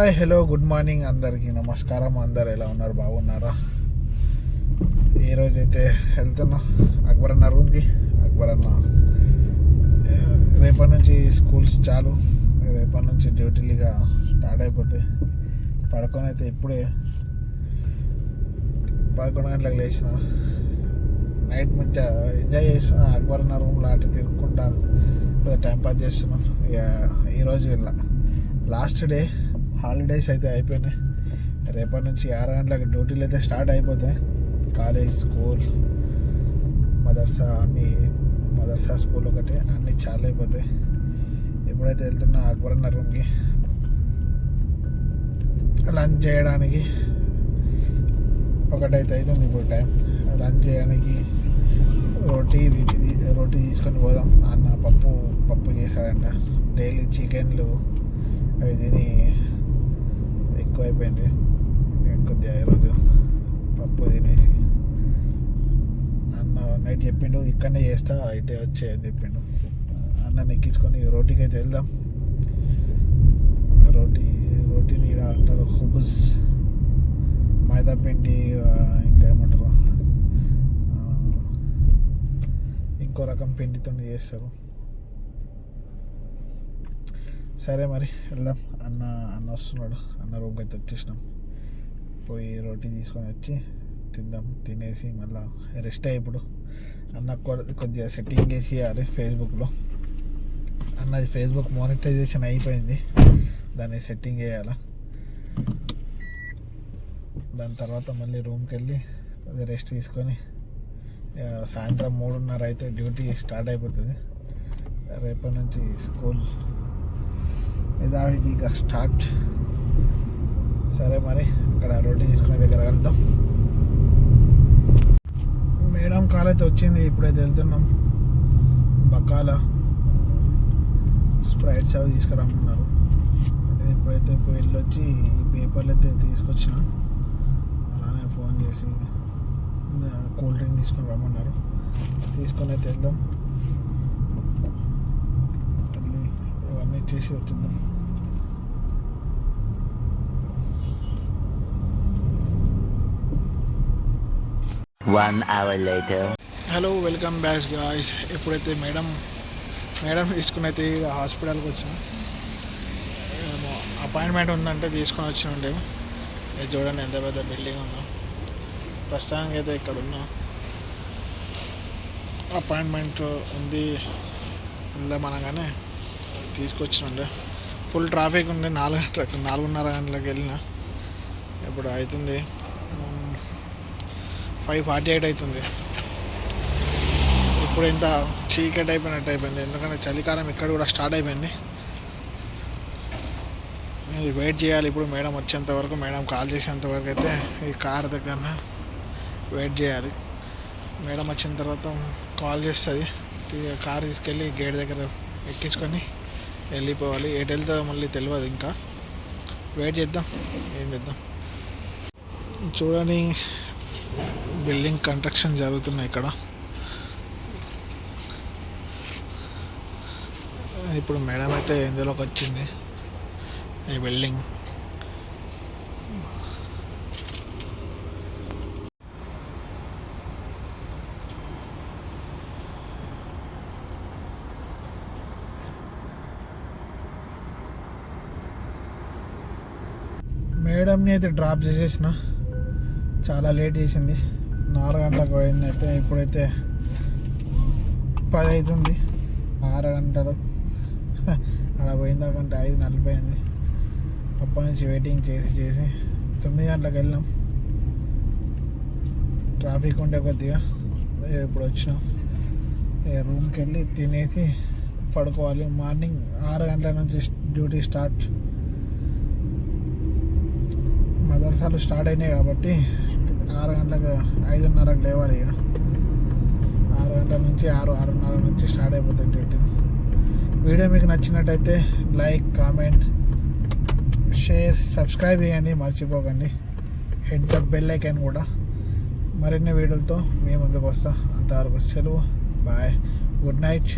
Hi hello good morning అందరికీ నమస్కారం. అందరు ఎలా ఉన్నారు, బాగున్నారా? ఈరోజు అయితే వెళ్తున్నా అక్బర్ అన్న రూమ్కి. అక్బర్ అన్న రేపటి నుంచి స్కూల్స్ చాలు, రేపటి నుంచి డ్యూటీలుగా స్టార్ట్ అయిపోతాయి. పడుకొని అయితే ఇప్పుడే 11 గంటలకు లేచిన. నైట్ మంచిగా ఎంజాయ్ చేస్తున్నా అక్బర్ అన్న రూమ్లో అటు తిరుగుకుంటా టైంపాస్ చేస్తున్నాం. ఇక ఈరోజు లాస్ట్ డే హాలిడేస్ అయితే అయిపోయినాయి. రేపటి నుంచి 6 గంటలకు డ్యూటీలు అయితే స్టార్ట్ అయిపోతాయి. కాలేజ్, స్కూల్, మదర్సా స్కూల్ ఒకటి అన్నీ చాలా అయిపోతాయి. ఇప్పుడైతే వెళ్తున్నా అక్బర్ అన్న రూమ్కి లంచ్ చేయడానికి. ఒకటైతే అవుతుంది ఇప్పుడు టైం. లంచ్ చేయడానికి రోటీ తీసుకొని పోదాం. అన్న పప్పు చేశాడంట. డైలీ చికెన్లు అవి తిని ఎక్కువైపోయింది. కొద్దిగా ఈరోజు పప్పు తినేసి అన్న నైట్ చెప్పిండు ఇక్కడనే చేస్తా అయితే వచ్చే అని చెప్పిండు. అన్నని ఎక్కించుకొని రోటీకి అయితే వెళ్దాం. రోటీని ఇక్కడ అంటారు హుబుస్, మైదా పిండి, ఇంకా ఏమంటారు ఇంకో రకం పిండితో చేస్తారు. సరే మరి వెళ్దాం. అన్న వస్తున్నాడు. అన్న రూమ్కి అయితే వచ్చేసినాం. పోయి రోటీ తీసుకొని వచ్చి తిందాం. తినేసి మళ్ళీ రెస్ట్ అయ్యి ఇప్పుడు అన్న కొద్దిగా సెట్టింగ్ చేసి ఇవ్వాలి ఫేస్బుక్లో. అన్నది ఫేస్బుక్ మానిటైజేషన్ అయిపోయింది, దాన్ని సెట్టింగ్ చేయాలి. దాని తర్వాత మళ్ళీ రూమ్కి వెళ్ళి కొద్దిగా రెస్ట్ తీసుకొని సాయంత్రం 3:30 అయితే డ్యూటీ స్టార్ట్ అయిపోతుంది. రేపటి నుంచి స్కూల్ ఇదావిదిగా స్టార్ట్. సరే మరి అక్కడ రోటీ తీసుకునే దగ్గర వెళ్తాం. మేడం కాల్ అయితే వచ్చింది. ఇప్పుడైతే వెళ్తున్నాం. బకాల స్ప్రైట్స్ అవి తీసుకురమ్మన్నారు. ఇప్పుడైతే వెళ్ళొచ్చి ఈ పేపర్లు అయితే తీసుకొచ్చిన. అలానే ఫోన్ చేసి కూల్ డ్రింక్ తీసుకొని రమ్మన్నారు. తీసుకొని అయితే వెళ్దాం. ఇవన్నీ చేసి వచ్చిద్దాం. Hello, welcome back guys. ఎప్పుడైతే మేడం తీసుకుని అయితే హాస్పిటల్కి వచ్చిన, అపాయింట్మెంట్ ఉందంటే తీసుకొని వచ్చినండే. ఇది చూడండి ఎంత పెద్ద బిల్డింగ్ ఉందో. ప్రస్తుతానికి అయితే ఇక్కడ ఉన్నాం. అపాయింట్మెంట్ ఉంది వెళ్దామనగానే తీసుకొచ్చినండే. ఫుల్ ట్రాఫిక్ ఉండే. 4:30 గంటలకు వెళ్ళిన. ఇప్పుడు అవుతుంది 5:48 అవుతుంది. ఇప్పుడు ఇంత చీకటి అయిపోయింది, ఎందుకంటే చలికాలం ఇక్కడ కూడా స్టార్ట్ అయిపోయింది. వెయిట్ చేయాలి ఇప్పుడు మేడం వచ్చేంత వరకు. మేడం కాల్ చేసేంత వరకు అయితే ఈ కార్ దగ్గర వెయిట్ చేయాలి. మేడం వచ్చిన తర్వాత కాల్ చేస్తుంది. కార్ తీసుకెళ్ళి గేట్ దగ్గర ఎక్కించుకొని వెళ్ళిపోవాలి. ఎటు వెళ్తుందో మళ్ళీ తెలియదు. ఇంకా వెయిట్ చేద్దాం, ఏం చేద్దాం. చూడండి, బిల్డింగ్ కన్స్ట్రక్షన్ జరుగుతున్నాయి ఇక్కడ. ఇప్పుడు మేడం అయితే ఇందులోకి వచ్చింది. ఈ బిల్డింగ్ మేడంని అయితే డ్రాప్ చేసేసిన. చాలా లేట్ చేసింది. 4 గంటలకు పోయింది. అయితే ఇప్పుడైతే 10 అవుతుంది. 6 గంటలు అక్కడ పోయిందాకంటే 5:40 అయింది. అప్పటి నుంచి వెయిటింగ్ చేసి 9 గంటలకు వెళ్ళినాం. ట్రాఫిక్ ఉండే కొద్దిగా. ఇప్పుడు వచ్చినాం. రూమ్కి వెళ్ళి తినేసి పడుకోవాలి. మార్నింగ్ 6 గంటల నుంచి డ్యూటీ స్టార్ట్. మదర్సాలు స్టార్ట్ అయినాయి కాబట్టి 6 గంటలకు 5:30కు లేవాలి. ఇక 6 గంటల నుంచి 6:30 నుంచి స్టార్ట్ అయిపోతుంది డ్యూటీ. వీడియో మీకు నచ్చినట్టయితే లైక్, కామెంట్, షేర్, సబ్స్క్రైబ్ చేయండి, మర్చిపోకండి. హిట్ ద బెల్ ఐకాన్ కూడా. మరిన్ని వీడియోలతో మీ ముందుకు వస్తా. అంతవరకు సెలవు. Bye, good night.